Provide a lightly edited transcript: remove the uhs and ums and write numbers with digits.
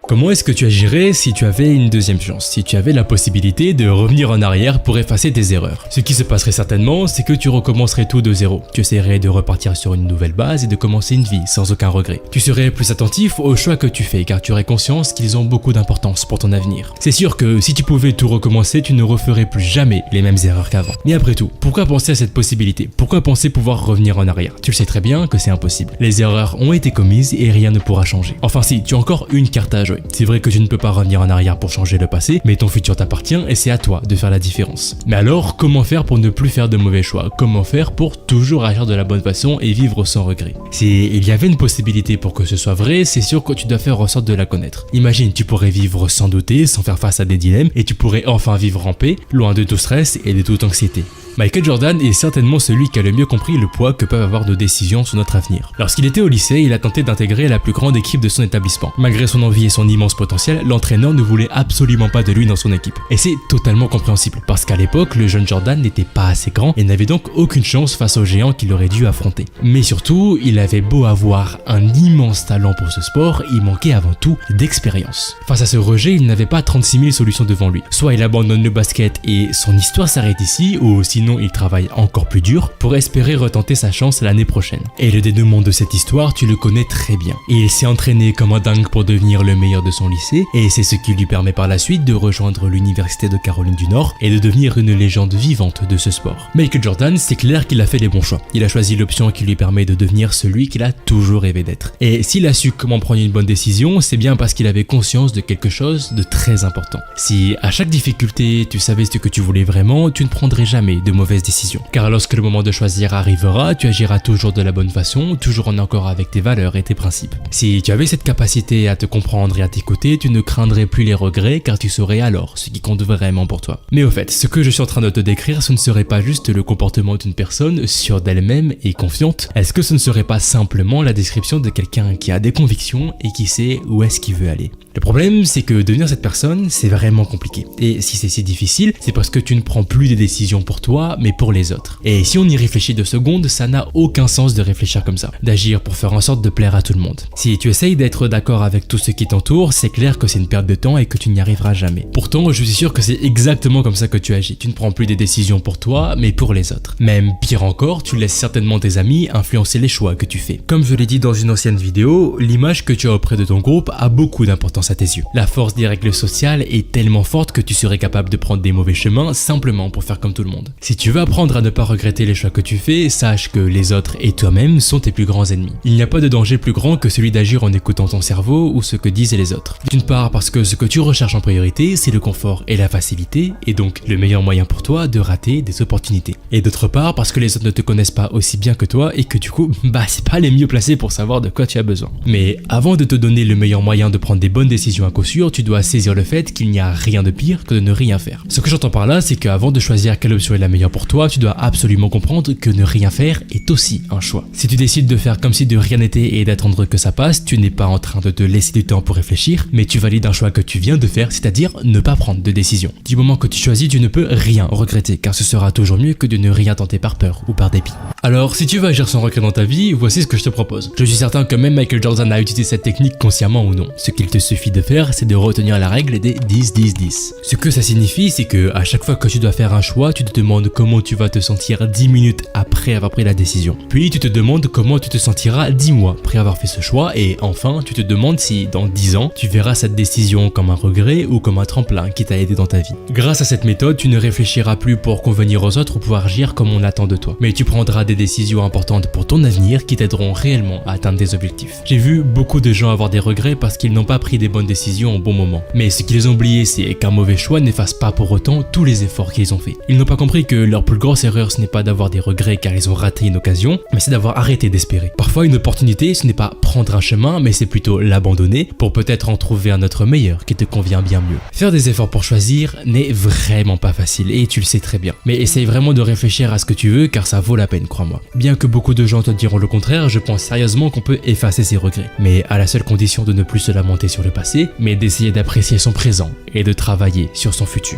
Comment est-ce que tu agirais si tu avais une deuxième chance, si tu avais la possibilité de revenir en arrière pour effacer tes erreurs? Ce qui se passerait certainement, c'est que tu recommencerais tout de zéro. Tu essaierais de repartir sur une nouvelle base et de commencer une vie sans aucun regret. Tu serais plus attentif aux choix que tu fais car tu aurais conscience qu'ils ont beaucoup d'importance pour ton avenir. C'est sûr que si tu pouvais tout recommencer, tu ne referais plus jamais les mêmes erreurs qu'avant. Mais après tout, pourquoi penser à cette possibilité? Pourquoi penser pouvoir revenir en arrière? Tu le sais très bien que c'est impossible. Les erreurs ont été commises et rien ne pourra changer. Enfin si, tu as encore une carte à jouer. C'est vrai que tu ne peux pas revenir en arrière pour changer le passé, mais ton futur t'appartient et c'est à toi de faire la différence. Mais alors, comment faire pour ne plus faire de mauvais choix? Comment faire pour toujours agir de la bonne façon et vivre sans regret? Si il y avait une possibilité pour que ce soit vrai, c'est sûr que tu dois faire en sorte de la connaître. Imagine, tu pourrais vivre sans douter, sans faire face à des dilemmes, et tu pourrais enfin vivre en paix, loin de tout stress et de toute anxiété. Michael Jordan est certainement celui qui a le mieux compris le poids que peuvent avoir nos décisions sur notre avenir. Lorsqu'il était au lycée, il a tenté d'intégrer la plus grande équipe de son établissement. Malgré son envie et son immense potentiel, l'entraîneur ne voulait absolument pas de lui dans son équipe. Et c'est totalement compréhensible, parce qu'à l'époque, le jeune Jordan n'était pas assez grand et n'avait donc aucune chance face aux géants qu'il aurait dû affronter. Mais surtout, il avait beau avoir un immense talent pour ce sport, il manquait avant tout d'expérience. Face à ce rejet, il n'avait pas 36 000 solutions devant lui. Soit il abandonne le basket et son histoire s'arrête ici, ou sinon il travaille encore plus dur pour espérer retenter sa chance l'année prochaine. Et le dénouement de cette histoire, tu le connais très bien. Il s'est entraîné comme un dingue pour devenir le meilleur de son lycée, et c'est ce qui lui permet par la suite de rejoindre l'université de Caroline du Nord et de devenir une légende vivante de ce sport. Michael Jordan, c'est clair qu'il a fait les bons choix. Il a choisi l'option qui lui permet de devenir celui qu'il a toujours rêvé d'être. Et s'il a su comment prendre une bonne décision, c'est bien parce qu'il avait conscience de quelque chose de très important. Si à chaque difficulté, tu savais ce que tu voulais vraiment, tu ne prendrais jamais de mauvaises décisions. Car lorsque le moment de choisir arrivera, tu agiras toujours de la bonne façon, toujours en accord avec tes valeurs et tes principes. Si tu avais cette capacité à te comprendre et à t'écouter, tu ne craindrais plus les regrets car tu saurais alors ce qui compte vraiment pour toi. Mais au fait, ce que je suis en train de te décrire, ce ne serait pas juste le comportement d'une personne sûre d'elle-même et confiante. Est-ce que ce ne serait pas simplement la description de quelqu'un qui a des convictions et qui sait où est-ce qu'il veut aller? Le problème, c'est que devenir cette personne, c'est vraiment compliqué. Et si c'est si difficile, c'est parce que tu ne prends plus des décisions pour toi, mais pour les autres. Et si on y réfléchit 2 secondes, ça n'a aucun sens de réfléchir comme ça, d'agir pour faire en sorte de plaire à tout le monde. Si tu essayes d'être d'accord avec tout ce qui t'entoure, c'est clair que c'est une perte de temps et que tu n'y arriveras jamais. Pourtant, je suis sûr que c'est exactement comme ça que tu agis. Tu ne prends plus des décisions pour toi, mais pour les autres. Même pire encore, tu laisses certainement tes amis influencer les choix que tu fais. Comme je l'ai dit dans une ancienne vidéo, l'image que tu as auprès de ton groupe a beaucoup d'importance à tes yeux. La force des règles sociales est tellement forte que tu serais capable de prendre des mauvais chemins simplement pour faire comme tout le monde. Si tu veux apprendre à ne pas regretter les choix que tu fais, sache que les autres et toi-même sont tes plus grands ennemis. Il n'y a pas de danger plus grand que celui d'agir en écoutant ton cerveau ou ce que disent les autres. D'une part parce que ce que tu recherches en priorité, c'est le confort et la facilité, et donc le meilleur moyen pour toi de rater des opportunités. Et d'autre part parce que les autres ne te connaissent pas aussi bien que toi et que du coup, c'est pas les mieux placés pour savoir de quoi tu as besoin. Mais avant de te donner le meilleur moyen de prendre des bonnes décisions à coup sûr, tu dois saisir le fait qu'il n'y a rien de pire que de ne rien faire. Ce que j'entends par là, c'est qu'avant de choisir quelle option est la meilleure pour toi, tu dois absolument comprendre que ne rien faire est aussi un choix. Si tu décides de faire comme si de rien n'était et d'attendre que ça passe, tu n'es pas en train de te laisser du temps pour réfléchir, mais tu valides un choix que tu viens de faire, c'est-à-dire ne pas prendre de décision. Du moment que tu choisis, tu ne peux rien regretter, car ce sera toujours mieux que de ne rien tenter par peur ou par dépit. Alors, si tu veux agir sans regret dans ta vie, voici ce que je te propose. Je suis certain que même Michael Jordan a utilisé cette technique consciemment ou non. Ce qu'il te suffit de faire, c'est de retenir la règle des 10-10-10. Ce que ça signifie, c'est que à chaque fois que tu dois faire un choix, tu te demandes comment tu vas te sentir 10 minutes après avoir pris la décision. Puis tu te demandes comment tu te sentiras 10 mois après avoir fait ce choix, et enfin tu te demandes si dans 10 ans, tu verras cette décision comme un regret ou comme un tremplin qui t'a aidé dans ta vie. Grâce à cette méthode, tu ne réfléchiras plus pour convenir aux autres ou pour agir comme on attend de toi, mais tu prendras des décisions importantes pour ton avenir qui t'aideront réellement à atteindre des objectifs. J'ai vu beaucoup de gens avoir des regrets parce qu'ils n'ont pas pris des bonnes décisions au bon moment. Mais ce qu'ils ont oublié, c'est qu'un mauvais choix n'efface pas pour autant tous les efforts qu'ils ont fait. Ils n'ont pas compris que leur plus grosse erreur, ce n'est pas d'avoir des regrets car ils ont raté une occasion, mais c'est d'avoir arrêté d'espérer. Parfois, une opportunité, ce n'est pas prendre un chemin, mais c'est plutôt l'abandonner pour peut-être en trouver un autre meilleur qui te convient bien mieux. Faire des efforts pour choisir n'est vraiment pas facile et tu le sais très bien. Mais essaye vraiment de réfléchir à ce que tu veux car ça vaut la peine, crois-moi. Bien que beaucoup de gens te diront le contraire, je pense sérieusement qu'on peut effacer ses regrets. Mais à la seule condition de ne plus se lamenter sur le passé, mais d'essayer d'apprécier son présent et de travailler sur son futur.